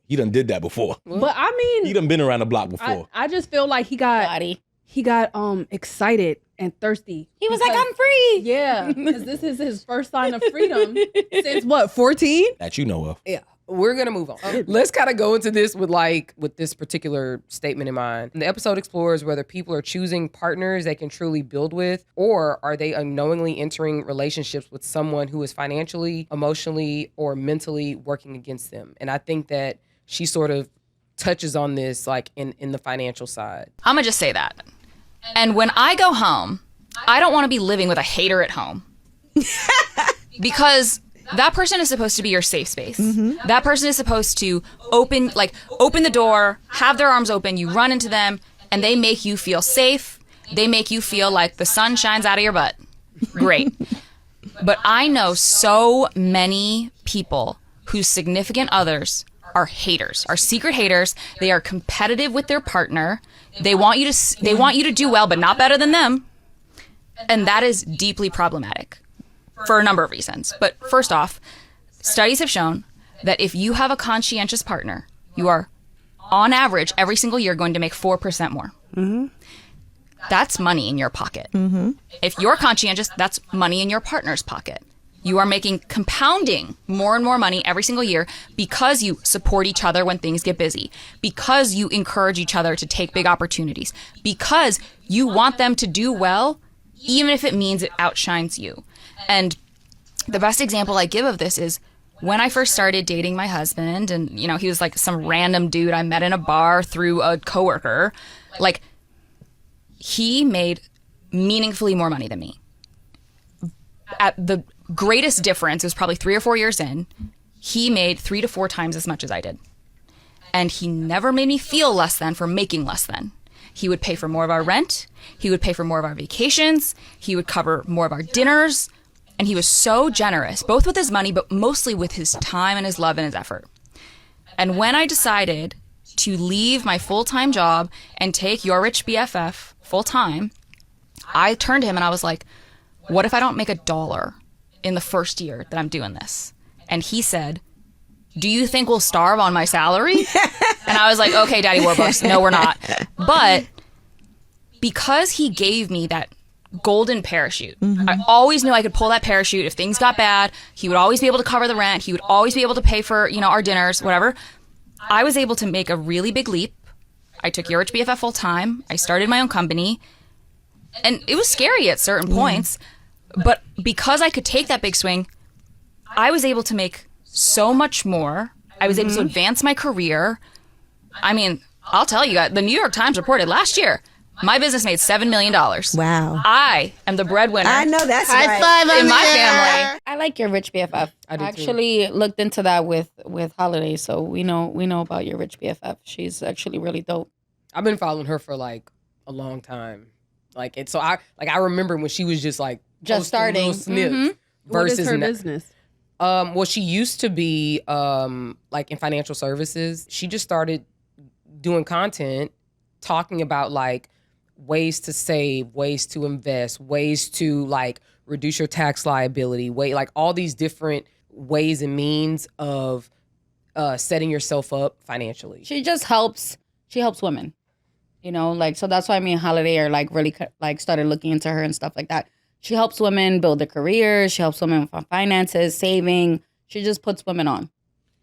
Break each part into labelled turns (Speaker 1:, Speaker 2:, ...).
Speaker 1: He done did that before.
Speaker 2: But I mean,
Speaker 1: he done been around the block before.
Speaker 2: I just feel like he got excited and thirsty.
Speaker 3: He was like, I'm free.
Speaker 2: Yeah, because this is his first sign of freedom since what, 14?
Speaker 1: That you know of.
Speaker 4: Yeah. We're going to move on. Let's kind of go into this with this particular statement in mind. The episode explores whether people are choosing partners they can truly build with, or are they unknowingly entering relationships with someone who is financially, emotionally, or mentally working against them. And I think that she sort of touches on this like in the financial side.
Speaker 5: I'm going to just say that. And when I go home, I don't want to be living with a hater at home. Because that person is supposed to be your safe space. Mm-hmm. That person is supposed to open the door, have their arms open, you run into them, and they make you feel safe. They make you feel like the sun shines out of your butt. Great. But I know so many people whose significant others are haters, are secret haters. They are competitive with their partner. They want you to do well, but not better than them. And that is deeply problematic. For a number of reasons. But first off, studies have shown that if you have a conscientious partner, you are, on average, every single year going to make 4% more. Mm-hmm. That's money in your pocket. Mm-hmm. If you're conscientious, that's money in your partner's pocket. You are making compounding more and more money every single year because you support each other when things get busy, because you encourage each other to take big opportunities, because you want them to do well, even if it means it outshines you. And the best example I give of this is when I first started dating my husband, and, you know, he was like some random dude I met in a bar through a coworker. Like, he made meaningfully more money than me. At the greatest difference, it was probably 3 or 4 years in, he made 3 to 4 times as much as I did. And he never made me feel less than for making less than. He would pay for more of our rent. He would pay for more of our vacations. He would cover more of our dinners. And he was so generous, both with his money, but mostly with his time and his love and his effort. And when I decided to leave my full-time job and take Your Rich BFF full-time, I turned to him and I was like, what if I don't make $1 in the first year that I'm doing this? And he said, do you think we'll starve on my salary? And I was like, okay, Daddy Warbucks, no, we're not. But because he gave me that golden parachute, mm-hmm. I always knew I could pull that parachute. If things got bad, he would always be able to cover the rent. He would always be able to pay for, our dinners, whatever. I was able to make a really big leap. I took Your Rich BFF full time. I started my own company. And it was scary at certain points. But because I could take that big swing, I was able to make so much more. I was able to advance my career. I mean, I'll tell you, the New York Times reported last year, my business made $7 million.
Speaker 3: Wow.
Speaker 5: I am the breadwinner.
Speaker 3: I know that's
Speaker 6: High
Speaker 3: right.
Speaker 6: five
Speaker 5: in my family.
Speaker 6: I like Your Rich BFF.
Speaker 4: I do
Speaker 6: actually looked into that with Holiday, so we know about Your Rich BFF. She's actually really dope.
Speaker 4: I've been following her for like a long time. Like, and so I remember when she was just
Speaker 6: starting.
Speaker 4: little snips
Speaker 2: What is
Speaker 4: versus
Speaker 2: her business?
Speaker 4: Well, she used to be like in financial services. She just started doing content talking about like ways to save, ways to invest, ways to like reduce your tax liability, like all these different ways and means of setting yourself up financially.
Speaker 6: She just helps. She helps women. So that's why me and Holiday are like really started looking into her and stuff like that. She helps women build their careers. She helps women with finances, saving. She just puts women on,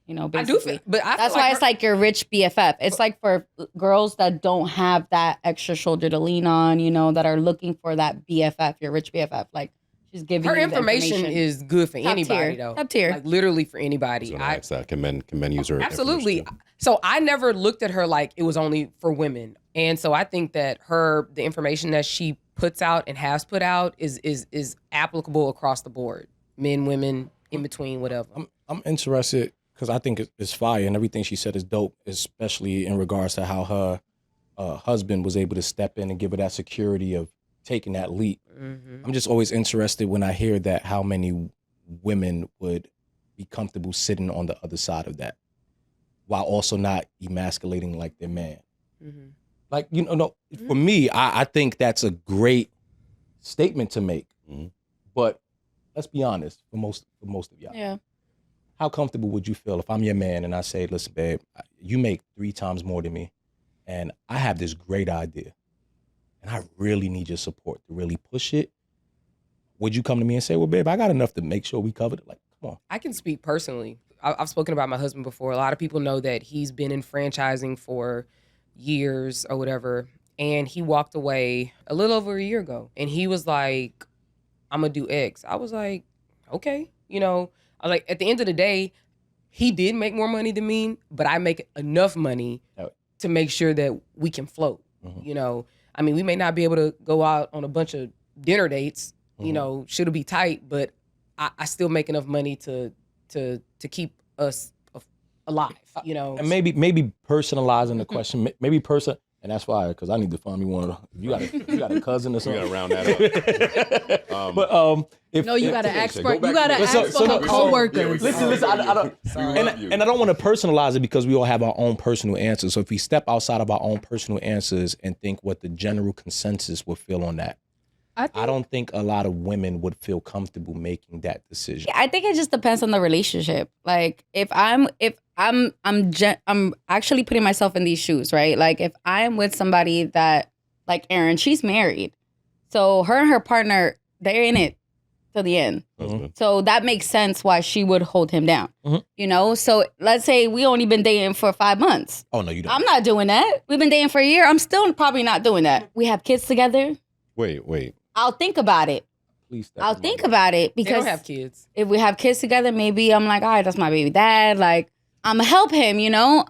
Speaker 6: basically.
Speaker 4: I do feel, but I
Speaker 6: that's
Speaker 4: feel
Speaker 6: why
Speaker 4: like
Speaker 6: it's like Your Rich BFF. It's like for girls that don't have that extra shoulder to lean on, that are looking for that BFF, Your Rich BFF. Like, she's giving
Speaker 4: her
Speaker 6: you the
Speaker 4: information is good for
Speaker 6: Top
Speaker 4: anybody,
Speaker 6: tier.
Speaker 4: though.
Speaker 6: Top tier.
Speaker 4: Like, literally for anybody.
Speaker 1: So can men use her?
Speaker 4: Absolutely.
Speaker 1: information too?
Speaker 4: So I never looked at her like it was only for women. And so I think that the information that she puts out and has put out is applicable across the board. Men, women, in between, whatever.
Speaker 1: I'm interested because I think it's fire and everything she said is dope, especially in regards to how her husband was able to step in and give her that security of taking that leap. Mm-hmm. I'm just always interested when I hear that how many women would be comfortable sitting on the other side of that while also not emasculating like their man. Mm-hmm. Like, for me, I think that's a great statement to make. Mm-hmm. But let's be honest, for most of y'all.
Speaker 6: Yeah.
Speaker 1: how comfortable would you feel if I'm your man and I say, listen, babe, you make 3 times more than me, and I have this great idea, and I really need your support to really push it. Would you come to me and say, well, babe, I got enough to make sure we covered it? Like, come on.
Speaker 4: I can speak personally. I've spoken about my husband before. A lot of people know that he's been in franchising for years or whatever. And he walked away a little over a year ago. And he was like, I'm going to do X. I was like, okay. You know, I was like, at the end of the day, he did make more money than me, but I make enough money to make sure that we can float. You know, I mean, we may not be able to go out on a bunch of dinner dates, you know, should it be tight, but I still make enough money to keep us alive, you know.
Speaker 1: And maybe personalizing the question, maybe and that's fire, because I need to find me one of the, you got a cousin or something.
Speaker 7: You gotta round that up.
Speaker 1: But if
Speaker 2: You gotta ask for
Speaker 7: go back
Speaker 2: you gotta
Speaker 7: to-
Speaker 2: ask for her coworkers.
Speaker 1: Listen, I don't, and I don't want to personalize it because we all have our own personal answers. So if we step outside of our own personal answers and think what the general consensus would feel on that, I don't think a lot of women would feel comfortable making that decision.
Speaker 6: I think it just depends on the relationship. Like if I'm actually putting myself in these shoes, right? Like if I'm with somebody that, like Erin, she's married, so her and her partner, they're in it till the end. So that makes sense why she would hold him down. You know, so let's say we only been dating for 5 months.
Speaker 1: Oh no, you don't.
Speaker 6: I'm not doing that. We've been dating for a year. I'm still probably not doing that. We have kids together.
Speaker 7: Wait.
Speaker 6: I'll think about it.
Speaker 1: Please.
Speaker 6: I'll think about it
Speaker 4: They
Speaker 6: because
Speaker 4: don't have kids.
Speaker 6: if we have kids together, maybe I'm like, all right, that's my baby dad. Like, I'm gonna help him, you know.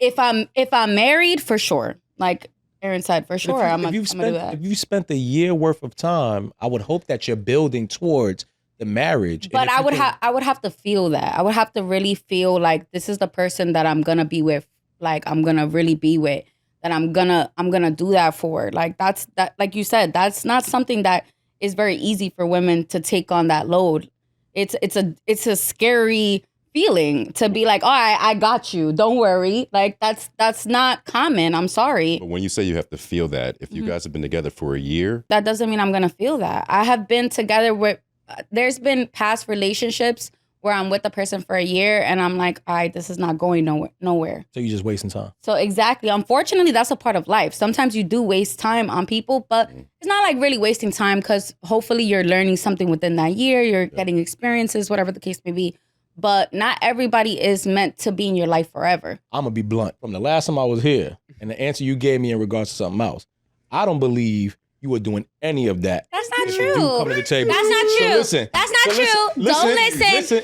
Speaker 6: If I'm married, for sure. Like Erin said, for sure, I'm gonna do that.
Speaker 1: If you spent a year worth of time, I would hope that you're building towards the marriage.
Speaker 6: But I would have to feel that. I would have to really feel like this is the person that I'm gonna be with. Like I'm gonna really be with. That I'm gonna do that for. Like that's that. Like you said, that's not something that is very easy for women to take on that load. It's a scary feeling to be like, all right, I got you. Don't worry. Like that's not common. I'm sorry.
Speaker 7: But when you say you have to feel that, if you guys have been together for a year,
Speaker 6: That doesn't mean I'm gonna feel that. I have been together with. There's been past relationships where I'm with a person for a year and I'm like, all right, this is not going nowhere.
Speaker 1: So you're just wasting time.
Speaker 6: So exactly. Unfortunately, that's a part of life. Sometimes you do waste time on people, but it's not like really wasting time because hopefully you're learning something within that year. You're getting experiences, whatever the case may be. But not everybody is meant to be in your life forever.
Speaker 1: I'm gonna be blunt. From the last time I was here, and the answer you gave me in regards to something else, I don't believe you were doing any of that.
Speaker 6: That's not
Speaker 1: if
Speaker 6: true.
Speaker 1: you do come to the table.
Speaker 6: That's not
Speaker 1: So
Speaker 6: true.
Speaker 1: listen.
Speaker 6: That's not
Speaker 1: So
Speaker 6: true. Don't listen.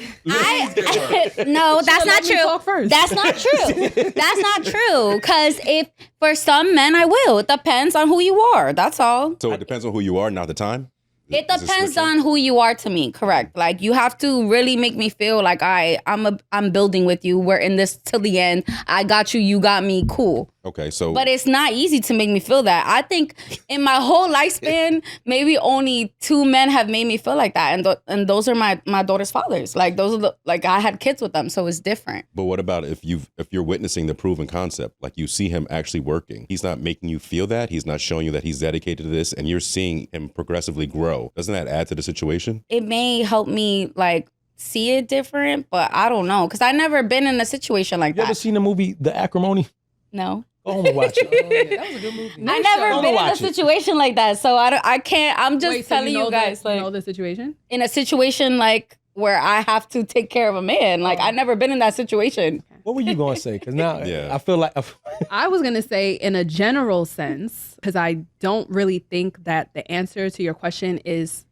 Speaker 6: No, that's not
Speaker 2: Let me talk
Speaker 6: true.
Speaker 2: first.
Speaker 6: That's not true. That's not true. Because if for some men I will. It depends on who you are. That's all.
Speaker 7: so it depends on who you are, not the time.
Speaker 6: It
Speaker 7: Is
Speaker 6: depends
Speaker 7: switching?
Speaker 6: on who you are to me. Correct. Like you have to really make me feel like I'm building with you. We're in this till the end. I got you. You got me. Cool.
Speaker 7: Okay, so
Speaker 6: But it's not easy to make me feel that. I think in my whole lifespan, maybe only 2 men have made me feel like that, and those are my daughter's fathers. Like those are I had kids with them, so it's different.
Speaker 7: But what about if you're witnessing the proven concept, like you see him actually working, he's not making you feel that, he's not showing you that he's dedicated to this, and you're seeing him progressively grow. Doesn't that add to the situation?
Speaker 6: It may help me like see it different, but I don't know because I never been in a situation like
Speaker 1: You ever
Speaker 6: that.
Speaker 1: seen the movie The Acrimony?
Speaker 6: No.
Speaker 1: Go home and watch it.
Speaker 4: That was a good movie.
Speaker 6: I never
Speaker 1: Don't
Speaker 6: been in a
Speaker 1: watch it.
Speaker 6: situation like that, so I can't. I'm just
Speaker 2: Wait, so
Speaker 6: telling you guys,
Speaker 2: you know
Speaker 6: like
Speaker 2: the situation.
Speaker 6: in a situation like where I have to take care of a man. Like I never been in that situation.
Speaker 1: What were you gonna say? Because now
Speaker 7: Yeah.
Speaker 1: I feel like
Speaker 2: I was going to say in a general sense, because I don't really think that the answer to your question is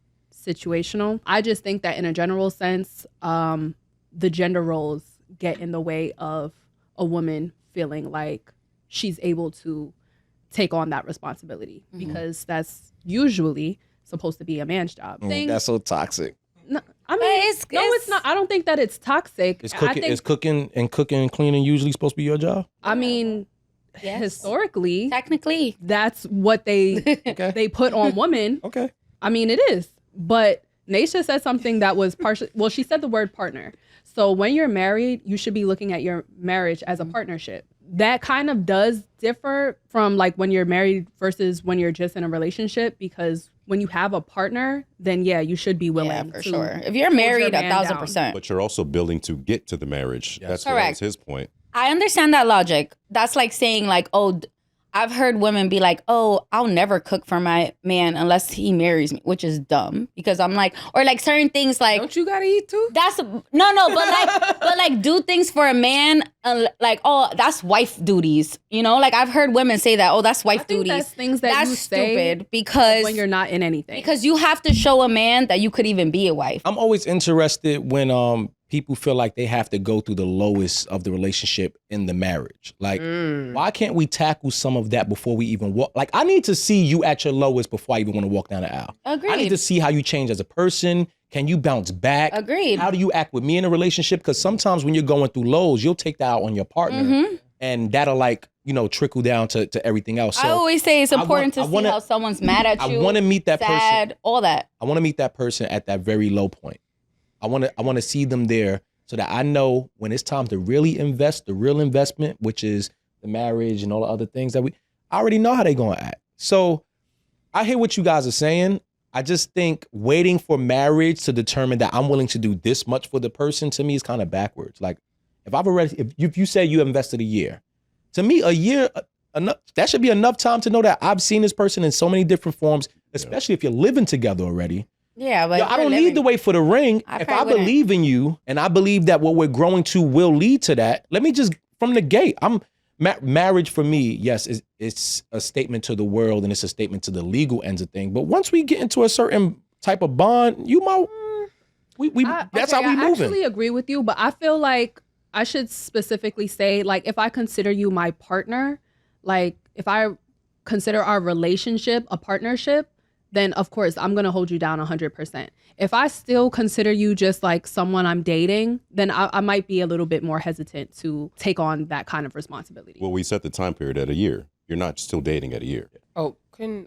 Speaker 2: situational. I just think that in a general sense, the gender roles get in the way of a woman feeling like she's able to take on that responsibility because that's usually supposed to be a man's job.
Speaker 1: that's so toxic.
Speaker 2: No, I mean,
Speaker 6: But
Speaker 2: it's not. I don't think that it's toxic.
Speaker 1: Is
Speaker 2: I think,
Speaker 1: cooking and cleaning usually supposed to be your job?
Speaker 2: I mean,
Speaker 6: Yes.
Speaker 2: historically,
Speaker 6: Technically,
Speaker 2: that's what they
Speaker 1: Okay.
Speaker 2: they put on women.
Speaker 1: Okay.
Speaker 2: I mean, it is. But Naisha said something that was partially, well, she said the word partner. So when you're married, you should be looking at your marriage as a partnership. That kind of does differ from like when you're married versus when you're just in a relationship, because when you have a partner, then yeah, you should be willing.
Speaker 6: Yeah, for
Speaker 2: to
Speaker 6: sure. If you're
Speaker 2: hold
Speaker 6: married,
Speaker 2: your man
Speaker 6: 1,000%.
Speaker 7: But you're also building to get to the marriage. That's what
Speaker 6: Correct.
Speaker 7: was his point.
Speaker 6: I understand that logic. That's like saying like, oh, I've heard women be like, oh, I'll never cook for my man unless he marries me, which is dumb because I'm like, or like certain things like,
Speaker 4: Don't you gotta eat too?
Speaker 6: that's but like do things for a man, like, oh, that's wife duties, you know? Like I've heard women say that, oh, that's wife
Speaker 2: I think
Speaker 6: duties.
Speaker 2: that's things that
Speaker 6: That's
Speaker 2: you say
Speaker 6: stupid because
Speaker 2: when you're not in anything.
Speaker 6: because you have to show a man that you could even be a wife.
Speaker 1: I'm always interested when people feel like they have to go through the lowest of the relationship in the marriage. Like, why can't we tackle some of that before we even walk? Like, I need to see you at your lowest before I even want to walk down the aisle.
Speaker 6: Agreed.
Speaker 1: I need to see how you change as a person. Can you bounce back?
Speaker 6: Agreed.
Speaker 1: How do you act with me in a relationship? Because sometimes when you're going through lows, you'll take that out on your partner.
Speaker 6: Mm-hmm.
Speaker 1: And that'll like, trickle down to everything else. So
Speaker 6: I always say it's important
Speaker 1: I
Speaker 6: to see
Speaker 1: wanna-
Speaker 6: how someone's mad at you.
Speaker 1: I want to meet that
Speaker 6: sad,
Speaker 1: person.
Speaker 6: all that.
Speaker 1: I want to meet that person at that very low point. I want to see them there so that I know when it's time to really invest, the real investment, which is the marriage and all the other things I already know how they're going to act. So I hear what you guys are saying. I just think waiting for marriage to determine that I'm willing to do this much for the person, to me, is kind of backwards. Like if you say you invested a year, to me, a year, enough, that should be enough time to know that I've seen this person in so many different forms, especially if you're living together already.
Speaker 6: Yeah, but
Speaker 1: Yo, I don't need to wait for the ring.
Speaker 6: I
Speaker 1: If
Speaker 6: probably
Speaker 1: I
Speaker 6: wouldn't.
Speaker 1: believe in you and I believe that what we're growing to will lead to that, let me just, from the gate, marriage for me, yes, it's a statement to the world and it's a statement to the legal ends of things. But once we get into a certain type of bond, you might, that's how we
Speaker 2: I
Speaker 1: moving.
Speaker 2: actually agree with you, but I feel like I should specifically say, like, if I consider you my partner, like if I consider our relationship a partnership, then of course I'm going to hold you down 100%. If I still consider you just like someone I'm dating, then I might be a little bit more hesitant to take on that kind of responsibility.
Speaker 7: Well, we set the time period at a year. You're not still dating at a year.
Speaker 4: Oh,
Speaker 7: Am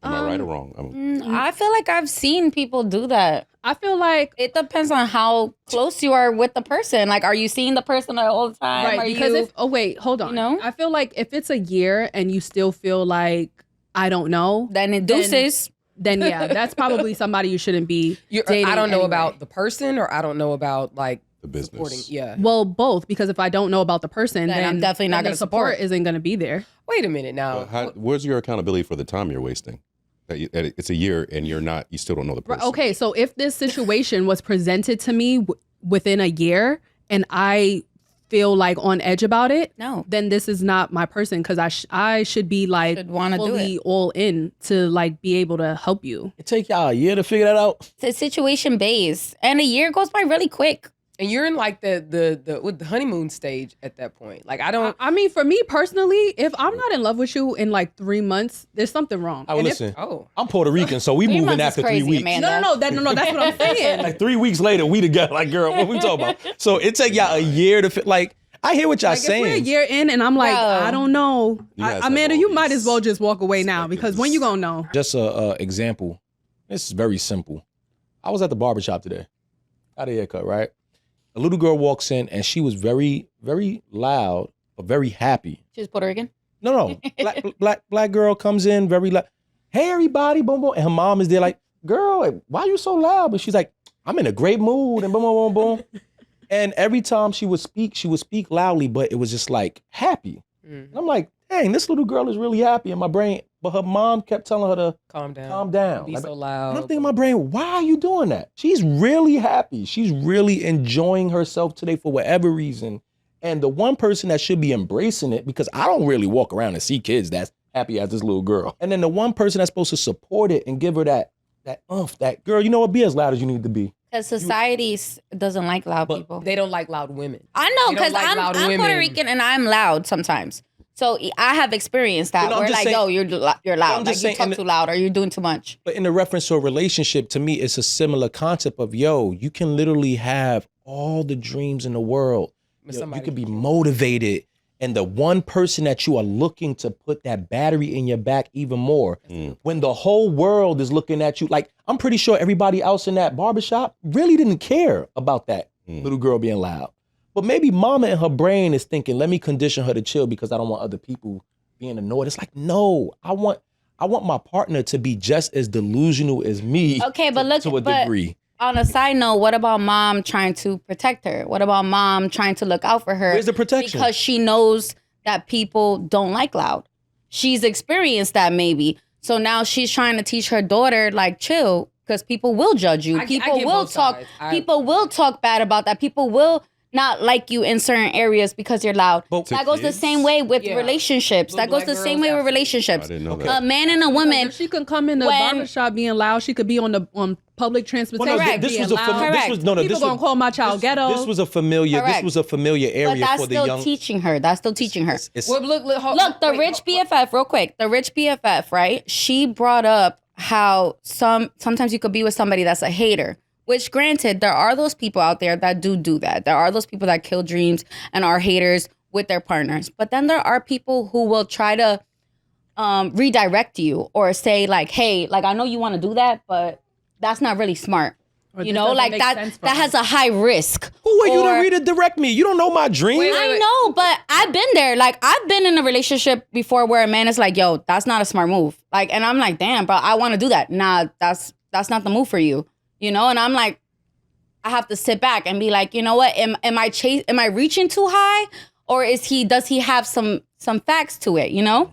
Speaker 7: I right or wrong?
Speaker 6: I feel like I've seen people do that.
Speaker 2: I feel like
Speaker 6: It depends on how close you are with the person. Like, are you seeing the person all the time?
Speaker 2: right,
Speaker 6: Are
Speaker 2: because
Speaker 6: you,
Speaker 2: if hold on.
Speaker 6: you know?
Speaker 2: I feel like if it's a year and you still feel like I don't know,
Speaker 6: then it deuces.
Speaker 2: then yeah, that's probably somebody you shouldn't be dating.
Speaker 4: I don't know
Speaker 2: anyway.
Speaker 4: about the person, or I don't know about like
Speaker 7: The business.
Speaker 4: supporting. Yeah.
Speaker 2: Well, both, because if I don't know about the person,
Speaker 6: Then
Speaker 2: then
Speaker 6: I'm definitely not
Speaker 2: then the
Speaker 6: gonna
Speaker 2: support
Speaker 6: support.
Speaker 2: isn't going to be there.
Speaker 4: Wait a minute now.
Speaker 7: Where's your accountability for the time you're wasting? That it's a year and you still don't know the
Speaker 2: Right,
Speaker 7: person.
Speaker 2: okay, so if this situation was presented to me within a year and I feel like on edge about it,
Speaker 6: No.
Speaker 2: then this is not my person, because I should be like
Speaker 6: Should wanna do
Speaker 2: fully
Speaker 6: it.
Speaker 2: all in to like be able to help you.
Speaker 1: It take y'all a year to figure that out.
Speaker 6: It's situation based. And a year goes by really quick.
Speaker 4: And you're in like the honeymoon stage at that point. Like I don't.
Speaker 2: I mean, for me personally, if I'm not in love with you in like 3 months, there's something wrong.
Speaker 1: I
Speaker 2: And if-
Speaker 1: listen.
Speaker 4: Oh.
Speaker 1: I'm Puerto Rican, so we
Speaker 6: 3
Speaker 1: moving
Speaker 6: months is
Speaker 1: after 3
Speaker 6: crazy,
Speaker 1: weeks.
Speaker 6: Amanda.
Speaker 2: no, that's what I'm saying.
Speaker 1: Like 3 weeks later, we together. Like, girl, what we talking about? So it take y'all a year to fit. Like, I hear what y'all
Speaker 2: Like if we're a
Speaker 1: saying.
Speaker 2: year in and I'm like,
Speaker 6: Bro.
Speaker 2: I don't know.
Speaker 7: You guys have
Speaker 2: Amanda,
Speaker 7: all
Speaker 2: you might
Speaker 7: these
Speaker 2: as well just walk away now, because when you gonna know?
Speaker 1: Just a example. This is very simple. I was at the barbershop today. Got a haircut, right? A little girl walks in and she was very, very loud, but very happy.
Speaker 6: She's Puerto Rican.
Speaker 1: No. Black girl comes in very loud. Hey, everybody, boom, boom. And her mom is there like, girl, why are you so loud? But she's like, I'm in a great mood and boom, boom, boom, boom. And every time she would speak loudly, but it was just like happy. And I'm like, dang, this little girl is really happy in my brain. But her mom kept telling her to
Speaker 4: Calm down.
Speaker 1: calm down.
Speaker 4: Be
Speaker 1: Like,
Speaker 4: so
Speaker 1: and
Speaker 4: loud.
Speaker 1: I'm thinking in my brain, why are you doing that? She's really happy. She's really enjoying herself today for whatever reason. And the one person that should be embracing it, because I don't really walk around and see kids that's happy as this little girl. And then the one person that's supposed to support it and give her that oomph, that girl, you know what, be as loud as you need to be.
Speaker 6: Because society doesn't like loud people.
Speaker 4: They don't like loud women.
Speaker 6: I know,
Speaker 4: They don't
Speaker 6: because
Speaker 4: like
Speaker 6: I'm
Speaker 4: loud
Speaker 6: Puerto
Speaker 4: women.
Speaker 6: Rican and I'm loud sometimes. So I have experienced that.
Speaker 1: But no, I'm
Speaker 6: where
Speaker 1: just
Speaker 6: like,
Speaker 1: saying-
Speaker 6: oh, you're loud.
Speaker 1: I'm
Speaker 6: Like
Speaker 1: just
Speaker 6: you
Speaker 1: saying
Speaker 6: talk
Speaker 1: in
Speaker 6: too loud, or you're doing too much.
Speaker 1: But in the reference to a relationship, to me, it's a similar concept of, yo, you can literally have all the dreams in the world.
Speaker 4: But
Speaker 1: You
Speaker 4: somebody
Speaker 1: could be
Speaker 4: can-
Speaker 1: motivated. And the one person that you are looking to put that battery in your back even more, when the whole world is looking at you, like I'm pretty sure everybody else in that barbershop really didn't care about that little girl being loud. But maybe mama in her brain is thinking, let me condition her to chill because I don't want other people being annoyed. It's like, no, I want I want my partner to be just as delusional as me.
Speaker 6: Okay, but look,
Speaker 1: to a
Speaker 6: but
Speaker 1: degree.
Speaker 6: On a side note, what about mom trying to protect her? What about mom trying to look out for her?
Speaker 1: Where's the protection?
Speaker 6: Because she knows that people don't like loud. She's experienced that maybe. So now she's trying to teach her daughter, like, chill, because people will judge you.
Speaker 4: I
Speaker 6: People
Speaker 4: get
Speaker 6: will
Speaker 4: both
Speaker 6: talk.
Speaker 4: sides.
Speaker 6: People will talk bad about that. People will not like you in certain areas because you're loud.
Speaker 1: But-
Speaker 6: That goes the same way with
Speaker 4: Yeah.
Speaker 6: relationships.
Speaker 4: Little
Speaker 6: That goes
Speaker 4: black
Speaker 6: the same
Speaker 4: girls,
Speaker 6: way with
Speaker 4: absolutely.
Speaker 6: relationships.
Speaker 7: I didn't know that.
Speaker 6: A man and a woman.
Speaker 2: If she can come in the
Speaker 6: When-
Speaker 2: barbershop being loud, she could be on public transportation.
Speaker 6: Correct.
Speaker 1: This
Speaker 2: being
Speaker 1: was a
Speaker 2: loud.
Speaker 6: Correct.
Speaker 1: this was no
Speaker 2: People
Speaker 1: this
Speaker 2: gonna
Speaker 1: was,
Speaker 2: call my child ghetto.
Speaker 1: This was a familiar
Speaker 6: Correct.
Speaker 1: this was a familiar
Speaker 6: But
Speaker 1: area
Speaker 6: that's
Speaker 1: for the
Speaker 6: still
Speaker 1: young.
Speaker 6: teaching her. That's still teaching her.
Speaker 1: It's-
Speaker 4: Well, look,
Speaker 6: Look, the Rich BFF, real quick. The Rich BFF, right? She brought up how sometimes you could be with somebody that's a hater. Which, granted, there are those people out there that do that. There are those people that kill dreams and are haters with their partners. But then there are people who will try to redirect you or say like, hey, like, I know you want to do that, but that's not really smart.
Speaker 2: Or
Speaker 6: You
Speaker 2: this
Speaker 6: know,
Speaker 2: doesn't
Speaker 6: like
Speaker 2: make
Speaker 6: that
Speaker 2: sense for
Speaker 6: that
Speaker 2: her.
Speaker 6: has a high risk.
Speaker 1: Who are you to
Speaker 6: Or-
Speaker 1: redirect me? You don't know my dream.
Speaker 4: Wait,
Speaker 6: I know, but I've been there. Like, I've been in a relationship before where a man is like, yo, that's not a smart move. Like, and I'm like, damn, bro, I want to do that. Nah, that's not the move for you. You know, and I'm like, I have to sit back and be like, you know what? Am I reaching too high? Or does he have some facts to it, you know?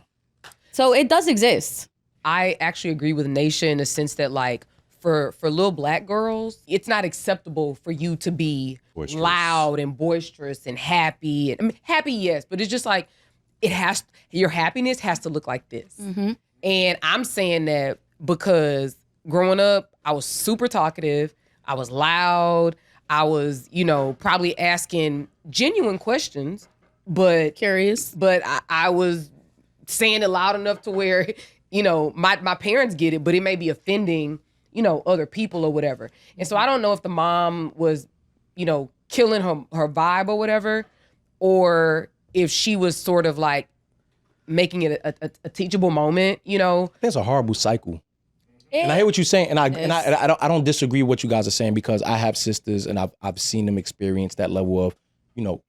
Speaker 6: So it does exist.
Speaker 4: I actually agree with Naisha in the sense that, like, for little black girls, it's not acceptable for you to be
Speaker 7: Boisterous.
Speaker 4: loud and boisterous and happy. And, I mean, happy, yes, but it's just like your happiness has to look like this. And I'm saying that because growing up, I was super talkative. I was loud. I was, probably asking genuine questions, but
Speaker 6: Curious.
Speaker 4: but I was saying it loud enough to where, my parents get it, but it may be offending, other people or whatever. And so I don't know if the mom was, killing her vibe or whatever, or if she was sort of like making it a teachable moment,
Speaker 1: That's a horrible cycle. And I hear what you're saying, and I don't disagree with what you guys are saying because I have sisters and I've seen them experience that level of,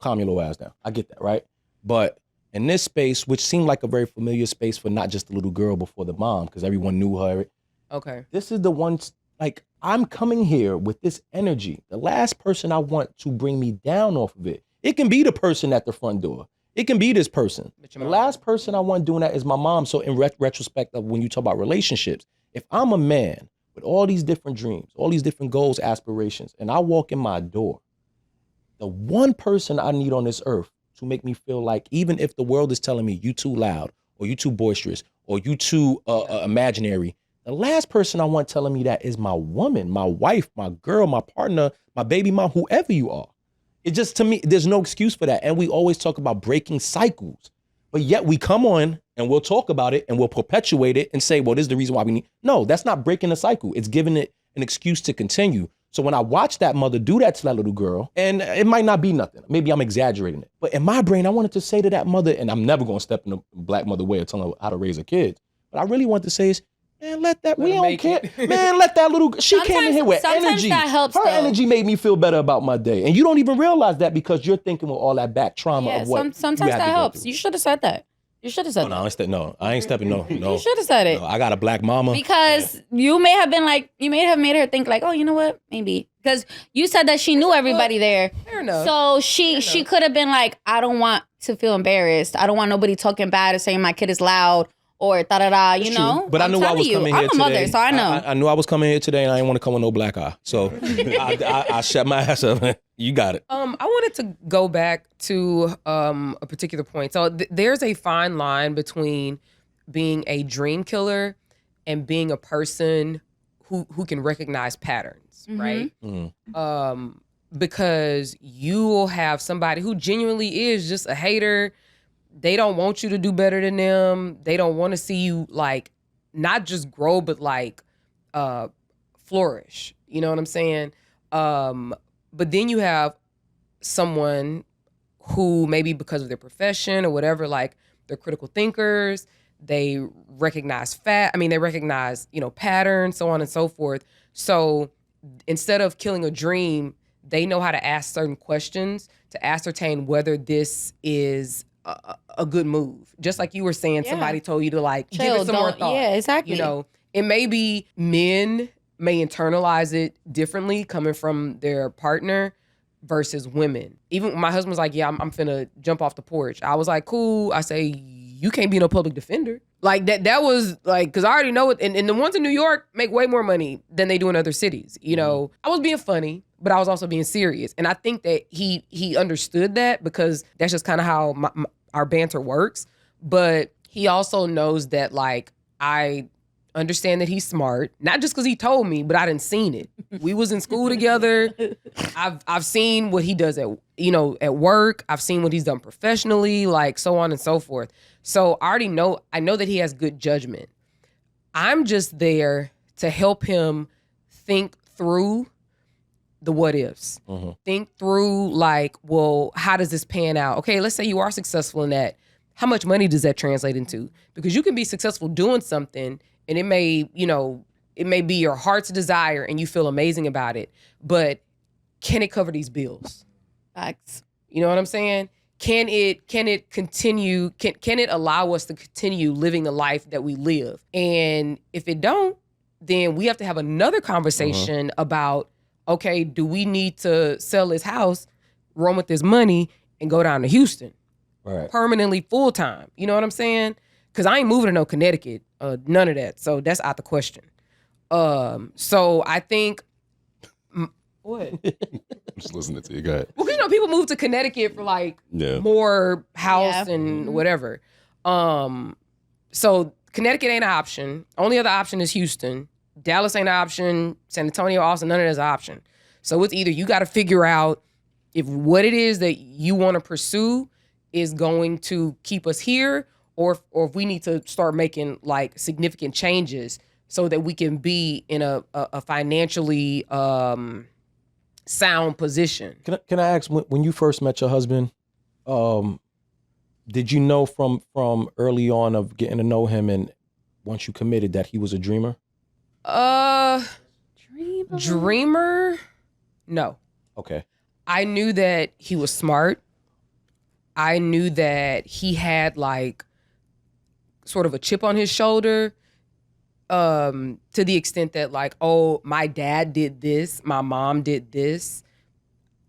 Speaker 1: calm your little ass down. I get that, right? But in this space, which seemed like a very familiar space for not just the little girl but for the mom, because everyone knew her.
Speaker 4: Okay.
Speaker 1: This is the one, like, I'm coming here with this energy. The last person I want to bring me down off of it. It can be the person at the front door. It can be this person. The last person I want doing that is my mom. So in retrospect of when you talk about relationships, if I'm a man with all these different dreams, all these different goals, aspirations, and I walk in my door, the one person I need on this earth to make me feel like, even if the world is telling me you too loud or you too boisterous or you too imaginary, the last person I want telling me that is my woman, my wife, my girl, my partner, my baby mom, whoever you are. It just, to me, there's no excuse for that. And we always talk about breaking cycles, but yet we come on and we'll talk about it and we'll perpetuate it and say, well, this is the reason why we need. No, that's not breaking the cycle. It's giving it an excuse to continue. So when I watch that mother do that to that little girl, and it might not be nothing, maybe I'm exaggerating it, but in my brain, I wanted to say to that mother, and I'm never going to step in a black mother way or tell her how to raise her kids, but I really want to say is, man, we don't care. Man, let that little, she came in here with
Speaker 6: Sometimes
Speaker 1: energy.
Speaker 6: that helps,
Speaker 1: Her
Speaker 6: though.
Speaker 1: energy made me feel better about my day. And you don't even realize that because you're thinking with all that back trauma
Speaker 6: Yeah,
Speaker 1: of what
Speaker 6: sometimes
Speaker 1: you had
Speaker 6: that
Speaker 1: to go
Speaker 6: helps.
Speaker 1: through.
Speaker 6: You should have said that. You should have said
Speaker 1: No,
Speaker 6: that.
Speaker 1: I ain't stepping. No.
Speaker 6: You should have said it.
Speaker 1: No, I got a black mama.
Speaker 6: Because you may have made her think like, oh, you know what? Maybe. Because you said that she knew everybody there.
Speaker 4: Fair enough.
Speaker 6: So she could have been like, I don't want to feel embarrassed. I don't want nobody talking bad or saying my kid is loud or da-da-da, you
Speaker 1: It's
Speaker 6: know?
Speaker 1: true, but I
Speaker 6: I'm
Speaker 1: knew I
Speaker 6: telling
Speaker 1: was
Speaker 6: you,
Speaker 1: coming here
Speaker 6: I'm a
Speaker 1: today.
Speaker 6: mother, so I know.
Speaker 1: I knew I was coming here today, and I didn't want to come with no black eye. So I shut my ass up. You got it.
Speaker 4: I wanted to go back to a particular point. So there's a fine line between being a dream killer and being a person who can recognize patterns, right? Because you will have somebody who genuinely is just a hater. They don't want you to do better than them. They don't want to see you, like, not just grow, but like flourish. You know what I'm saying? But then you have someone who maybe because of their profession or whatever, like, they're critical thinkers. They recognize they recognize, patterns, so on and so forth. So instead of killing a dream, they know how to ask certain questions to ascertain whether this is a good move. Just like you were saying, somebody told you to like give
Speaker 6: Chill,
Speaker 4: it some more
Speaker 6: don't-
Speaker 4: thought.
Speaker 6: yeah, exactly.
Speaker 4: You know, it may be men may internalize it differently coming from their partner versus women. Even when my husband's like, yeah, I'm finna jump off the porch. I was like, cool. I say, you can't be no public defender. Like that was like, cause I already know it. And the ones in New York make way more money than they do in other cities. You know, I was being funny, but I was also being serious. And I think that he understood that because that's just kind of how our banter works. But he also knows that like, I understand that he's smart, not just because he told me, but I didn't seen it. We was in school together. I've seen what he does at work. I've seen what he's done professionally, like so on and so forth. So I know that he has good judgment. I'm just there to help him think through the what ifs. Think through like, well, how does this pan out? Okay, let's say you are successful in that. How much money does that translate into? Because you can be successful doing something and it may be your heart's desire and you feel amazing about it, but can it cover these bills?
Speaker 6: Facts.
Speaker 4: You know what I'm saying? Can it continue? Can it allow us to continue living the life that we live? And if it don't, then we have to have another conversation about, okay, do we need to sell this house, run with this money, and go down to Houston?
Speaker 1: Right.
Speaker 4: Permanently full time. You know what I'm saying? Because I ain't moving to no Connecticut, none of that. So that's out the question. So I think what?
Speaker 7: I'm just listening to you. Go ahead.
Speaker 4: Well, you know, people move to Connecticut for like
Speaker 7: Yeah.
Speaker 4: more house
Speaker 6: Yeah.
Speaker 4: and whatever. So Connecticut ain't an option. Only other option is Houston. Dallas ain't an option. San Antonio, Austin, none of that's an option. So it's either you got to figure out if what it is that you want to pursue is going to keep us here, or if we need to start making like significant changes so that we can be in a financially sound position.
Speaker 1: Can I ask, when you first met your husband, did you know from early on of getting to know him and once you committed that he was a dreamer?
Speaker 4: Dreamer? No.
Speaker 1: Okay.
Speaker 4: I knew that he was smart. I knew that he had like sort of a chip on his shoulder, to the extent that like, oh, my dad did this, my mom did this.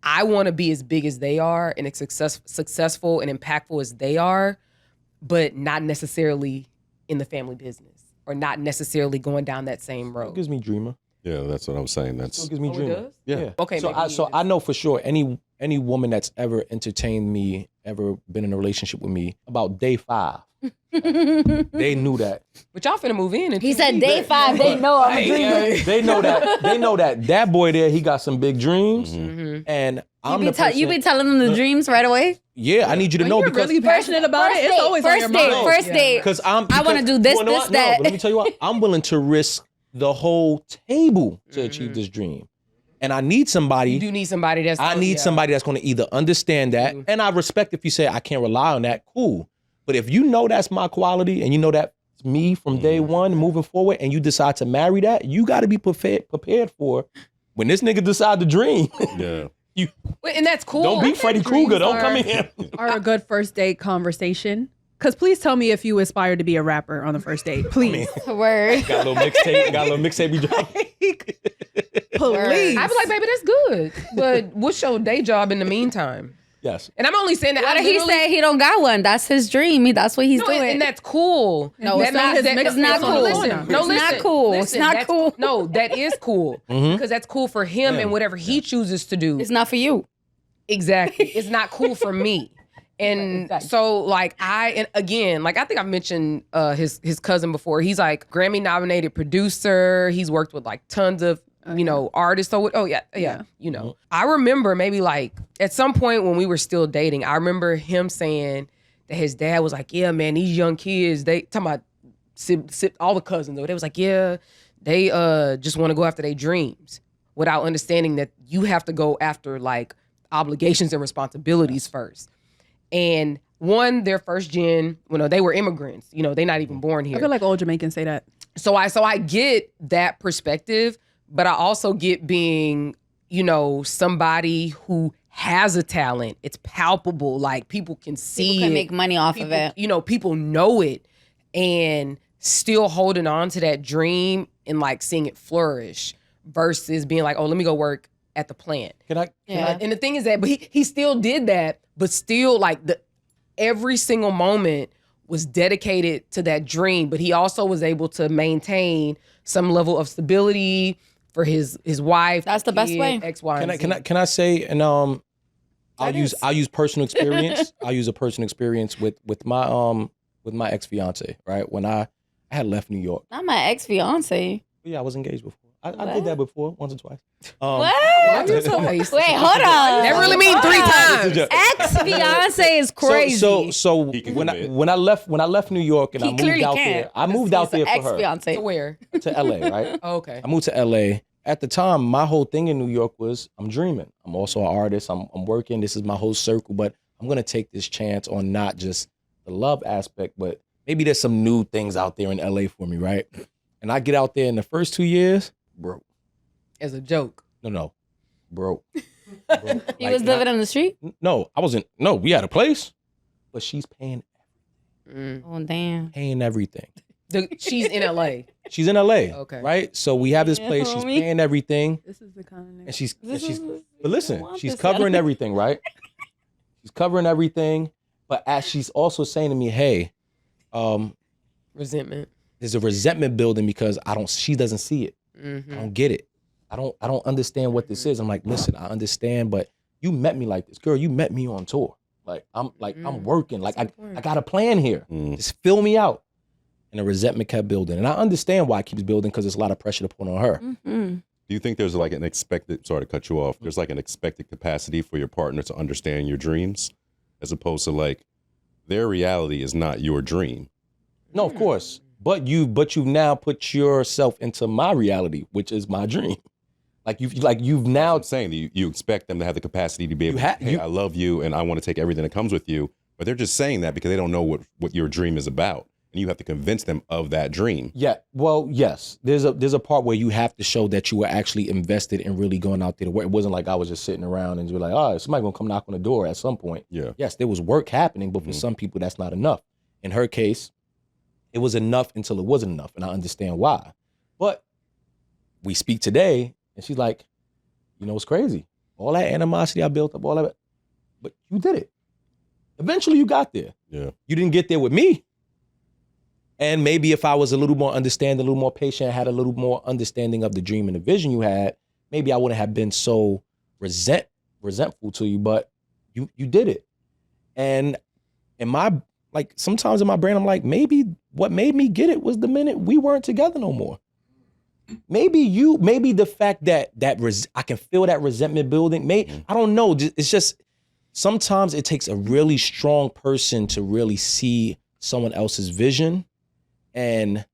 Speaker 4: I want to be as big as they are and as successful and impactful as they are, but not necessarily in the family business or not necessarily going down that same road.
Speaker 1: It gives me dreamer.
Speaker 7: Yeah, that's what I'm saying.
Speaker 1: It
Speaker 7: That's
Speaker 1: gives me
Speaker 4: Oh, it
Speaker 1: dreamer.
Speaker 4: does?
Speaker 7: yeah.
Speaker 4: Okay.
Speaker 1: So
Speaker 4: maybe
Speaker 1: I know for sure any woman that's ever entertained me, ever been in a relationship with me, about day 5, they knew that.
Speaker 4: But y'all finna move in.
Speaker 6: He said day 5, they know I'm a dreamer.
Speaker 1: They know that. They know that boy there, he got some big dreams, and I'm the person.
Speaker 6: You be telling them the dreams right away?
Speaker 1: Yeah, I need you to know
Speaker 2: You're
Speaker 1: because
Speaker 2: really passionate about it. It's always on your mind.
Speaker 6: First date.
Speaker 1: because
Speaker 6: I wanna do this,
Speaker 1: You know
Speaker 6: this,
Speaker 1: what?
Speaker 6: that.
Speaker 1: No, but let me tell you what. I'm willing to risk the whole table to achieve this dream, and I need somebody.
Speaker 4: You do need somebody that's.
Speaker 1: I need somebody that's going to either understand that, and I respect if you say I can't rely on that. Cool, but if you know that's my quality and you know that's me from day one moving forward, and you decide to marry that, you got to be prepared for when this nigga decide to dream.
Speaker 7: Yeah.
Speaker 4: And that's cool.
Speaker 1: Don't be Freddy Krueger. Don't
Speaker 2: are-
Speaker 1: come in here.
Speaker 2: Are a good first date conversation. Because please tell me if you aspire to be a rapper on the first date. Please.
Speaker 6: Word.
Speaker 1: Got a little mixtape. You drop.
Speaker 2: Please.
Speaker 4: I was like, baby, that's good. But what's your day job in the meantime?
Speaker 1: Yes.
Speaker 4: And I'm only saying that.
Speaker 6: What
Speaker 4: I
Speaker 6: did he
Speaker 4: literally-
Speaker 6: say? He don't got one. That's his dream. That's what he's
Speaker 4: No,
Speaker 6: doing.
Speaker 4: and that's cool.
Speaker 2: No,
Speaker 4: that
Speaker 2: it's not his mixtape
Speaker 6: It's not
Speaker 2: on the
Speaker 6: cool.
Speaker 2: corner.
Speaker 4: Listen, no,
Speaker 6: It's
Speaker 4: listen.
Speaker 6: not cool. It's
Speaker 4: Listen,
Speaker 6: not
Speaker 4: that's-
Speaker 6: cool.
Speaker 4: No, that is cool because that's cool for him and whatever he chooses to do.
Speaker 6: It's not for you.
Speaker 4: Exactly. It's not cool for me. And so like and again, like I think I've mentioned his cousin before. He's like Grammy nominated producer. He's worked with like tons of artists. So you know. I remember maybe like at some point when we were still dating, I remember him saying that his dad was like, yeah, man, these young kids, they talking about all the cousins, they was like, yeah, they just want to go after their dreams without understanding that you have to go after like obligations and responsibilities first. And they're first gen, they were immigrants, they're not even born here.
Speaker 2: I feel like old Jamaicans say that.
Speaker 4: So I get that perspective, but I also get being, somebody who has a talent. It's palpable. Like people can see
Speaker 6: People can
Speaker 4: it.
Speaker 6: make money off
Speaker 4: People,
Speaker 6: of it.
Speaker 4: You know, people know it, and still holding on to that dream and like seeing it flourish versus being like, oh, let me go work at the plant.
Speaker 1: Can I?
Speaker 6: Yeah.
Speaker 4: And the thing is that but he still did that, but still like every single moment was dedicated to that dream. But he also was able to maintain some level of stability for his wife.
Speaker 6: That's the best
Speaker 4: kid,
Speaker 6: way.
Speaker 4: X, Y, and Z.
Speaker 1: Can I say, and I'll use personal experience. I'll use a personal experience with my ex fiance. Right when I had left New York.
Speaker 6: Not my ex-fiance.
Speaker 1: Yeah, I was engaged before. I did that before, once or twice.
Speaker 6: What?
Speaker 4: Twice.
Speaker 6: Wait, hold on.
Speaker 4: That really mean 3 times.
Speaker 6: Ex-fiance is crazy.
Speaker 1: So
Speaker 7: He can
Speaker 1: when
Speaker 7: commit.
Speaker 1: I left New York and
Speaker 6: He
Speaker 1: I moved
Speaker 6: clearly
Speaker 1: out
Speaker 6: can't.
Speaker 1: there. I moved out there for her
Speaker 6: Ex-fiance.
Speaker 4: To where?
Speaker 1: to LA, right?
Speaker 4: Oh, okay.
Speaker 1: I moved to LA. At the time, my whole thing in New York was I'm dreaming. I'm also an artist. I'm working. This is my whole circle, but I'm gonna take this chance on not just the love aspect, but maybe there's some new things out there in LA for me, right? And I get out there in the first 2 years, broke.
Speaker 4: As a joke.
Speaker 1: No, broke.
Speaker 6: He was living in the street?
Speaker 1: No, I wasn't. No, we had a place, but she's paying
Speaker 6: Oh, damn.
Speaker 1: everything.
Speaker 4: She's in LA.
Speaker 1: She's in LA.
Speaker 4: Okay.
Speaker 1: Right? So we have this
Speaker 6: Yeah,
Speaker 1: place, she's
Speaker 6: homie.
Speaker 1: paying everything,
Speaker 2: This is the kind of nigga.
Speaker 1: and she's
Speaker 6: I
Speaker 1: but listen,
Speaker 6: want
Speaker 1: she's
Speaker 6: this
Speaker 1: covering
Speaker 6: out.
Speaker 1: everything, right? She's covering everything, but as she's also saying to me, hey,
Speaker 4: Resentment.
Speaker 1: there's a resentment building because she doesn't see it.
Speaker 4: Mm-hmm.
Speaker 1: I don't get it. I don't understand what this is. I'm like, listen, I understand, but you met me like this. Girl, you met me on tour. I'm working. Like I got a plan here. Just fill me out. And the resentment kept building. And I understand why it keeps building because there's a lot of pressure to put on her.
Speaker 6: Mm-hmm.
Speaker 7: Do you think there's like an expected, sorry to cut you off, there's like an expected capacity for your partner to understand your dreams as opposed to like their reality is not your dream?
Speaker 1: No, of course. But you've now put yourself into my reality, which is my dream. You've now
Speaker 7: I'm saying that you expect them to have the capacity to be able
Speaker 1: You
Speaker 7: to, hey, I love you and I want to take everything that comes with you. But they're just saying that because they don't know what your dream is about. And you have to convince them of that dream.
Speaker 1: Yeah. Well, yes. There's a part where you have to show that you were actually invested in really going out there to work. It wasn't like I was just sitting around and you're like, oh, somebody gonna come knock on the door at some point.
Speaker 7: Yeah.
Speaker 1: Yes, there was work happening, but for some people that's not enough. In her case, it was enough until it wasn't enough, and I understand why. But we speak today, and she's like, you know, it's crazy. All that animosity I built up, all of it, but you did it. Eventually, you got there.
Speaker 7: Yeah.
Speaker 1: You didn't get there with me. And maybe if I was a little more understanding, a little more patient, had a little more understanding of the dream and the vision you had, maybe I wouldn't have been so resentful to you, but you did it. And sometimes in my brain, I'm like, maybe what made me get it was the minute we weren't together no more. Maybe the fact that I can feel that resentment building. I don't know. It's just, sometimes it takes a really strong person to really see someone else's vision. And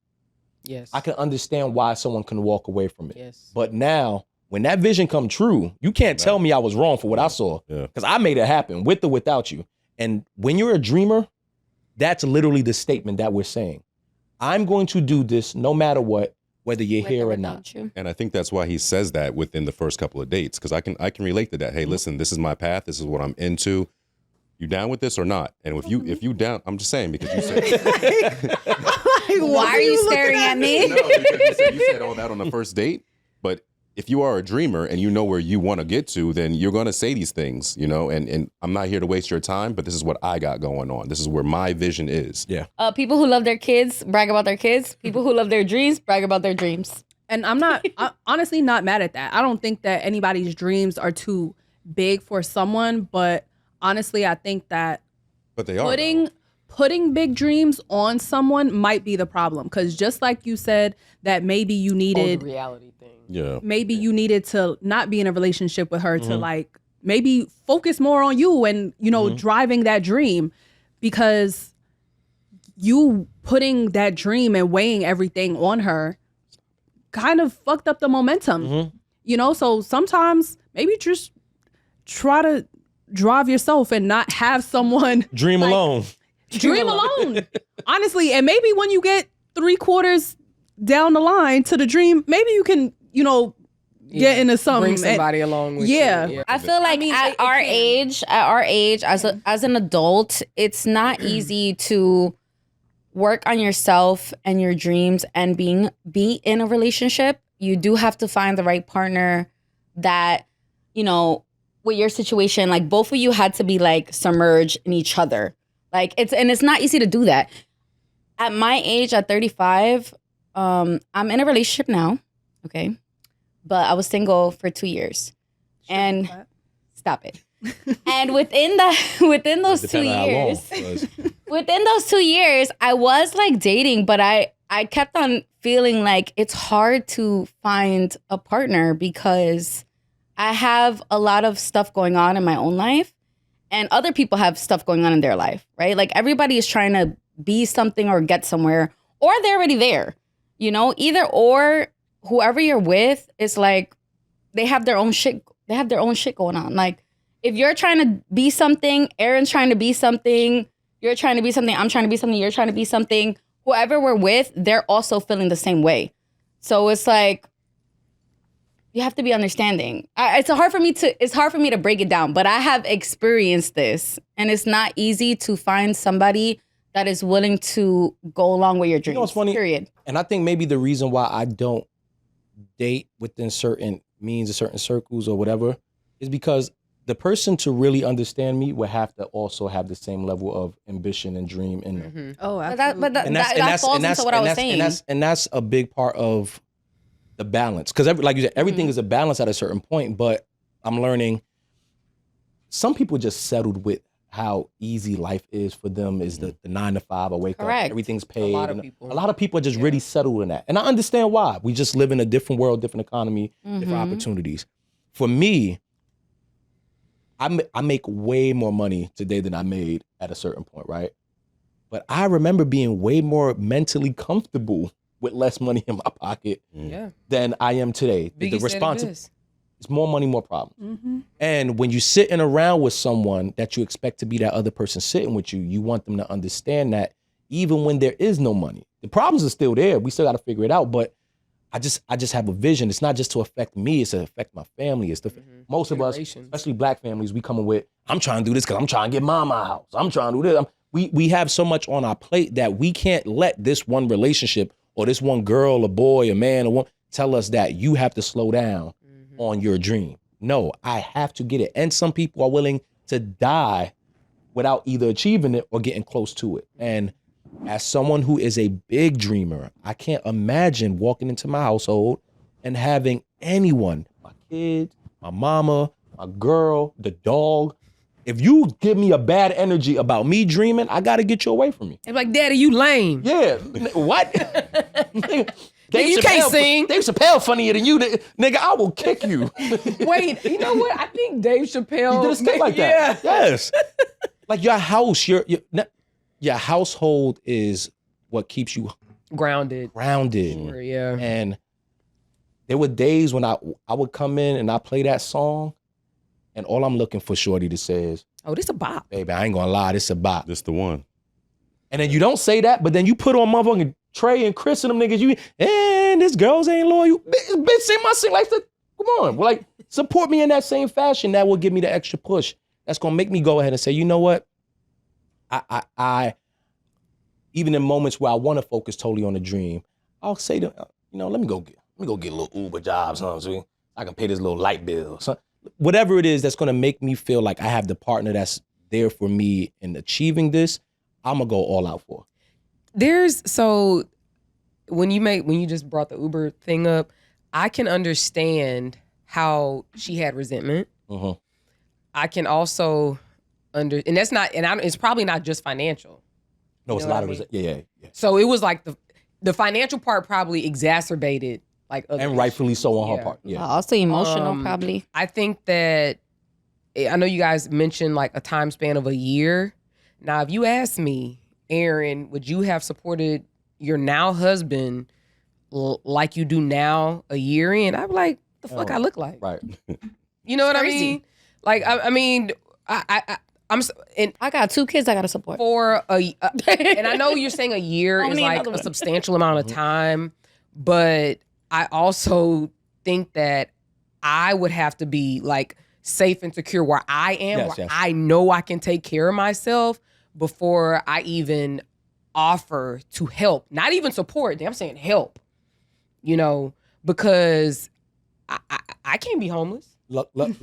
Speaker 4: Yes.
Speaker 1: I can understand why someone can walk away from it.
Speaker 4: Yes.
Speaker 1: But now, when that vision come true, you can't tell me I was wrong for what I saw.
Speaker 7: Yeah.
Speaker 1: Because I made it happen with or without you. And when you're a dreamer, that's literally the statement that we're saying. I'm going to do this no matter what, whether you're here or not.
Speaker 7: And I think that's why he says that within the first couple of dates. Because I can relate to that. Hey, listen, this is my path. This is what I'm into. You down with this or not? And if you down, I'm just saying because you said
Speaker 6: Why are you staring at me?
Speaker 7: no, because you said all that on the first date. But if you are a dreamer and you know where you want to get to, then you're going to say these things, you know, and I'm not here to waste your time, but this is what I got going on. This is where my vision is.
Speaker 1: Yeah.
Speaker 6: People who love their kids brag about their kids. People who love their dreams brag about their dreams.
Speaker 2: And I'm honestly not mad at that. I don't think that anybody's dreams are too big for someone, but honestly, I think that
Speaker 7: But they are.
Speaker 2: putting big dreams on someone might be the problem. Because just like you said that maybe you
Speaker 4: Oh,
Speaker 2: needed
Speaker 4: the reality thing.
Speaker 7: Yeah.
Speaker 2: maybe you needed to not be in a relationship with her to like maybe focus more on you and, you know, driving that dream, because you putting that dream and weighing everything on her kind of fucked up the momentum, you know? So sometimes maybe just try to drive yourself and not have someone
Speaker 1: Dream alone.
Speaker 2: dream alone. Honestly, and maybe when you get 3/4 down the line to the dream, maybe you can, you know, get into something.
Speaker 4: Bring somebody along with
Speaker 2: Yeah.
Speaker 4: you.
Speaker 6: I feel like at our age, as an adult, it's not easy to work on yourself and your dreams and be in a relationship. You do have to find the right partner that, you know, with your situation, like both of you had to be like submerged in each other. Like it's not easy to do that. At my age, at 35, I'm in a relationship now, okay? But I was single for 2 years. And stop it. And within those 2 years, within those 2 years, I was like dating, but I kept on feeling like it's hard to find a partner because I have a lot of stuff going on in my own life and other people have stuff going on in their life, right? Like everybody is trying to be something or get somewhere, or they're already there, you know, either or. Whoever you're with is like, they have their own shit going on. Like if you're trying to be something, Aaron's trying to be something, you're trying to be something, I'm trying to be something, you're trying to be something, whoever we're with, they're also feeling the same way. So it's like, you have to be understanding. It's hard for me to break it down, but I have experienced this and it's not easy to find somebody that is willing to go along with your dreams.
Speaker 1: You know what's funny?
Speaker 6: Period.
Speaker 1: And I think maybe the reason why I don't date within certain means or certain circles or whatever is because the person to really understand me would have to also have the same level of ambition and dream in them.
Speaker 2: Oh,
Speaker 6: But that falls into what I was saying.
Speaker 1: And that's a big part of the balance. Because like you said, everything is a balance at a certain point, but I'm learning some people just settled with how easy life is for them is the 9 to 5, I wake up, everything's paid. A lot of people are just really settled in that. And I understand why. We just live in a different world, different economy, different opportunities. For me, I make way more money today than I made at a certain point, right? But I remember being way more mentally comfortable with less money in my pocket than I am today. The responsibility. It's more money, more problems. And when you sitting around with someone that you expect to be that other person sitting with you, you want them to understand that even when there is no money, the problems are still there. We still got to figure it out. But I just have a vision. It's not just to affect me. It's to affect my family. It's to most of us, especially black families, we coming with, I'm trying to do this because I'm trying to get mama a house. I'm trying to do this. We have so much on our plate that we can't let this one relationship or this one girl, a boy, a man, or one tell us that you have to slow down on your dream. No, I have to get it. And some people are willing to die without either achieving it or getting close to it. And as someone who is a big dreamer, I can't imagine walking into my household and having anyone, my kids, my mama, my girl, the dog. If you give me a bad energy about me dreaming, I got to get you away from me.
Speaker 4: I'm like, Daddy, you lame.
Speaker 1: Yeah. What?
Speaker 4: You can't sing.
Speaker 1: Dave Chappelle funnier than you. Nigga, I will kick you.
Speaker 4: Wait, you know what? I think Dave Chappelle
Speaker 1: He did a skit like that. Yes. Like your house, your household is what keeps you
Speaker 4: grounded.
Speaker 1: Grounded.
Speaker 4: Sure, yeah.
Speaker 1: And there were days when I would come in and I play that song, and all I'm looking for Shorty to say is,
Speaker 4: "Oh, this a bop."
Speaker 1: Baby, I ain't gonna lie, this a bop.
Speaker 7: This the one.
Speaker 1: And then you don't say that, but then you put on motherfucking Trey and Chris and them niggas, and this girls ain't loyal. Bitch, sing my sing like that. Come on. Well, like, support me in that same fashion. That will give me the extra push. That's gonna make me go ahead and say, you know what? I even in moments where I want to focus totally on the dream, I'll say to, let me go get a little Uber job, something so I can pay this little light bill. So whatever it is that's gonna make me feel like I have the partner that's there for me in achieving this, I'm gonna go all out for.
Speaker 4: So when you just brought the Uber thing up, I can understand how she had resentment. I can also and it's probably not just financial.
Speaker 1: No, it's a lot of resentment. Yeah.
Speaker 4: So it was like the financial part probably exacerbated like other
Speaker 1: and rightfully so on her
Speaker 4: Yeah.
Speaker 1: part. Yeah.
Speaker 6: Also emotional, probably.
Speaker 4: I think that I know you guys mentioned like a time span of a year. Now, if you ask me, Aaron, would you have supported your now husband like you do now a year in? I'd be like, the fuck I look like?
Speaker 1: Right.
Speaker 4: You know what I
Speaker 6: crazy.
Speaker 4: mean? Like,
Speaker 6: I got 2 kids I got to support.
Speaker 4: And I know you're saying a year is like a substantial amount of time, but I also think that I would have to be like safe and secure where I am,
Speaker 1: Yes,
Speaker 4: where
Speaker 1: yes.
Speaker 4: I know I can take care of myself before I even offer to help. Not even support. I'm saying help. You know, because I can't be homeless.
Speaker 1: Luckily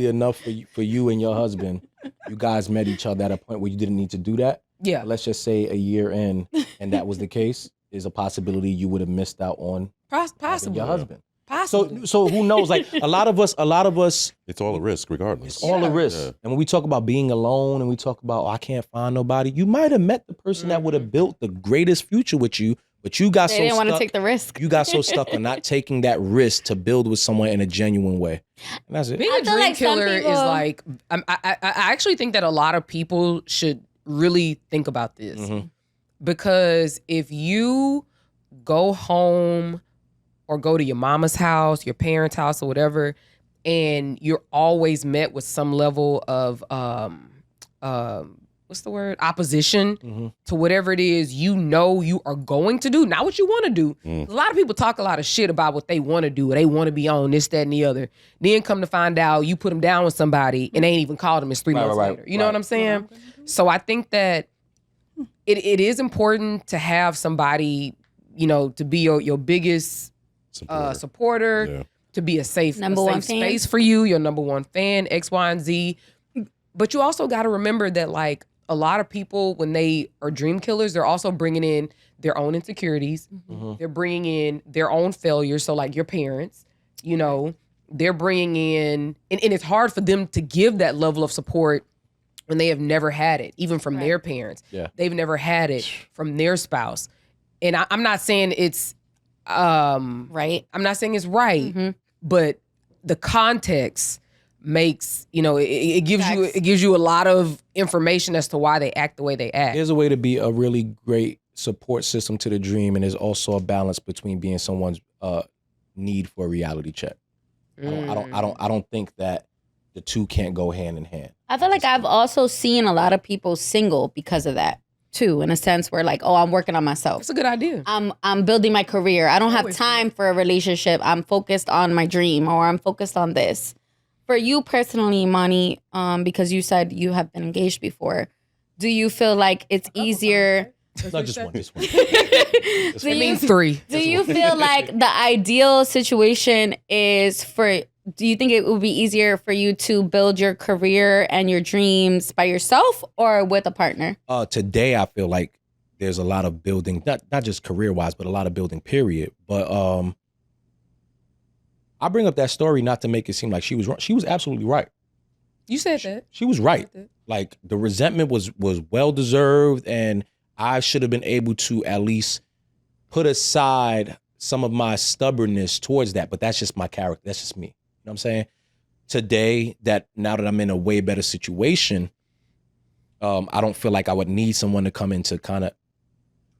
Speaker 1: enough for you and your husband, you guys met each other at a point where you didn't need to do that.
Speaker 4: Yeah.
Speaker 1: Let's just say a year in, and that was the case. There's a possibility you would have missed out on having
Speaker 4: Possibly.
Speaker 1: your husband.
Speaker 4: Possibly.
Speaker 1: So who knows? Like a lot of us,
Speaker 7: It's all a risk, regardless.
Speaker 1: it's all a risk.
Speaker 7: Yeah.
Speaker 1: And when we talk about being alone, and we talk about I can't find nobody, you might have met the person that would have built the greatest future with you, but you got
Speaker 6: They
Speaker 1: so
Speaker 6: didn't want to
Speaker 1: stuck.
Speaker 6: take the risk.
Speaker 1: You got so stuck on not taking that risk to build with someone in a genuine way. And that's it.
Speaker 4: Being
Speaker 6: I
Speaker 4: a
Speaker 6: feel
Speaker 4: dream
Speaker 6: like some
Speaker 4: killer is
Speaker 6: people-
Speaker 4: like, I actually think that a lot of people should really think about this.
Speaker 1: Mhm.
Speaker 4: Because if you go home or go to your mama's house, your parents' house or whatever, and you're always met with some level of, what's the word? Opposition
Speaker 1: Mhm.
Speaker 4: to whatever it is you know you are going to do, not what you want to do.
Speaker 7: Mm.
Speaker 4: A lot of people talk a lot of shit about what they want to do, or they want to be on this, that, and the other. Then come to find out you put them down with somebody and they ain't even called them. It's 3 months later. You know what I'm saying? So I think that it is important to have somebody, you know, to be your biggest supporter,
Speaker 7: Yeah.
Speaker 4: to be a safe
Speaker 6: Number one fan.
Speaker 4: space for you, your number one fan, X, Y, and Z. But you also got to remember that, like, a lot of people, when they are dream killers, they're also bringing in their own insecurities.
Speaker 1: Mhm.
Speaker 4: They're bringing in their own failures. So, like your parents, you know, they're bringing in, and it's hard for them to give that level of support when they have never had it, even from their parents.
Speaker 1: Yeah.
Speaker 4: They've never had it from their spouse. And I'm not saying it's,
Speaker 6: Right.
Speaker 4: I'm not saying it's right,
Speaker 6: Mhm.
Speaker 4: but the context makes, you know, it gives you
Speaker 6: Facts.
Speaker 4: it gives you a lot of information as to why they act the way they act.
Speaker 1: There's a way to be a really great support system to the dream, and there's also a balance between being someone's need for a reality check. I don't think that the two can't go hand in hand.
Speaker 6: I feel like I've also seen a lot of people single because of that too, in a sense where like, oh, I'm working on myself.
Speaker 4: That's a good idea.
Speaker 6: I'm building my career. I don't have time for a relationship. I'm focused on my dream, or I'm focused on this. For you personally, Imani, because you said you have been engaged before, do you feel like it's easier?
Speaker 1: Not just one. Just one.
Speaker 6: Do
Speaker 4: It
Speaker 6: you,
Speaker 4: means 3.
Speaker 6: do you feel like the ideal situation is for? Do you think it would be easier for you to build your career and your dreams by yourself or with a partner?
Speaker 1: Today, I feel like there's a lot of building, not just career wise, but a lot of building. Period. But I bring up that story not to make it seem like she was wrong. She was absolutely right.
Speaker 4: You said that.
Speaker 1: She was right. Like the resentment was well deserved, and I should have been able to at least put aside some of my stubbornness towards that. But that's just my character. That's just me. You know what I'm saying? Today, now that I'm in a way better situation, I don't feel like I would need someone to come in to kind of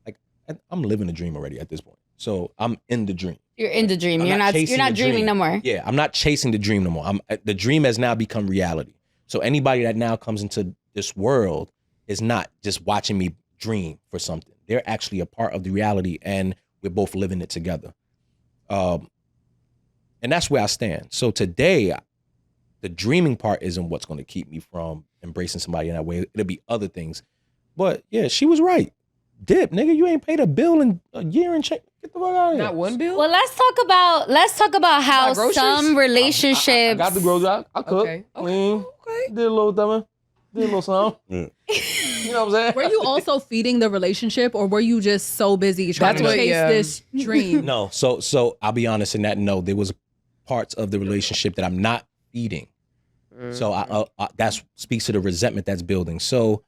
Speaker 1: like I'm living a dream already at this point. So I'm in the dream.
Speaker 6: You're in the dream.
Speaker 1: I'm
Speaker 6: You're not
Speaker 1: chasing the
Speaker 6: dreaming
Speaker 1: dream.
Speaker 6: no more.
Speaker 1: Yeah, I'm not chasing the dream no more. The dream has now become reality. So anybody that now comes into this world is not just watching me dream for something. They're actually a part of the reality, and we're both living it together. And that's where I stand. So today, the dreaming part isn't what's going to keep me from embracing somebody in that way. It'll be other things. But yeah, she was right. Dip, nigga, you ain't paid a bill in a year and check. Get the fuck out of here.
Speaker 4: Not one bill?
Speaker 6: Well, let's talk about how
Speaker 4: Buy groceries?
Speaker 6: some relationships.
Speaker 1: I got the groceries. I cook,
Speaker 4: Okay.
Speaker 1: clean,
Speaker 4: Okay.
Speaker 1: did a little something, did a little something.
Speaker 7: Yeah.
Speaker 1: You know what I'm saying?
Speaker 2: Were you also feeding the relationship, or were you just so busy trying
Speaker 4: That's
Speaker 2: to
Speaker 4: what-
Speaker 2: chase
Speaker 4: yeah.
Speaker 2: this dream?
Speaker 1: No, so I'll be honest in that. No, there was parts of the relationship that I'm not feeding. So that speaks to the resentment that's building. So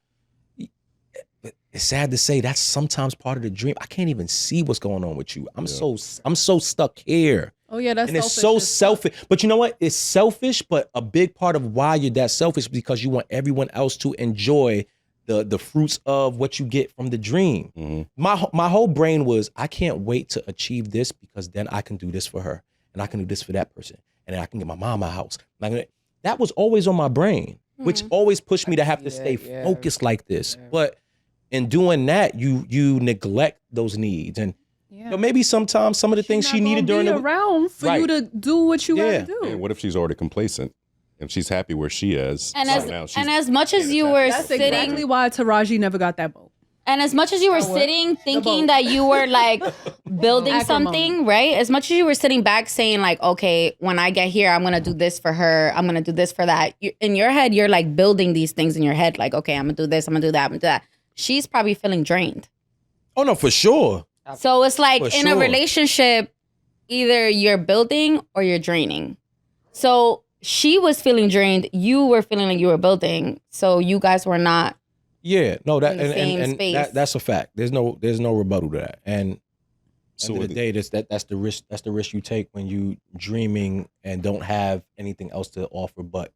Speaker 1: it's sad to say that's sometimes part of the dream. I can't even see what's going on with you. I'm so stuck here.
Speaker 2: Oh yeah, that's
Speaker 1: And it's so selfish. But you know what? It's selfish, but a big part of why you're that selfish is because you want everyone else to enjoy the fruits of what you get from the dream.
Speaker 7: Mm-hmm.
Speaker 1: My whole brain was, I can't wait to achieve this because then I can do this for her, and I can do this for that person, and then I can get my mom a house. That was always on my brain, which always pushed me to have to stay focused like this. But in doing that, you neglect those needs. And
Speaker 2: Yeah.
Speaker 1: Yo, maybe sometimes some of the things
Speaker 2: She's
Speaker 1: she
Speaker 2: not
Speaker 1: needed
Speaker 2: gonna
Speaker 1: during
Speaker 2: be
Speaker 1: the
Speaker 2: around for you
Speaker 1: Right.
Speaker 2: to do what you
Speaker 1: Yeah.
Speaker 2: gotta do.
Speaker 7: And what if she's already complacent and she's happy where she is?
Speaker 6: And
Speaker 7: So
Speaker 6: as
Speaker 7: now she's
Speaker 6: and as much as you were
Speaker 2: That's
Speaker 6: sitting,
Speaker 2: exactly why Taraji never got that boat.
Speaker 6: and as much as you were sitting thinking that you were like building
Speaker 2: Acrimony.
Speaker 6: something, right? As much as you were sitting back saying like, okay, when I get here, I'm gonna do this for her. I'm gonna do this for that. In your head, you're like building these things in your head. Like, okay, I'm gonna do this. I'm gonna do that. I'm gonna do that. She's probably feeling drained.
Speaker 1: Oh no, for sure.
Speaker 6: So it's like
Speaker 1: For
Speaker 6: in a
Speaker 1: sure.
Speaker 6: relationship, either you're building or you're draining. So she was feeling drained. You were feeling like you were building. So you guys were not.
Speaker 1: Yeah, no, that
Speaker 6: In the
Speaker 1: and,
Speaker 6: same
Speaker 1: and
Speaker 6: space.
Speaker 1: that's a fact. There's no rebuttal to that. And
Speaker 7: So
Speaker 1: end of the day, that's the risk. That's the risk you take when you dreaming and don't have anything else to offer but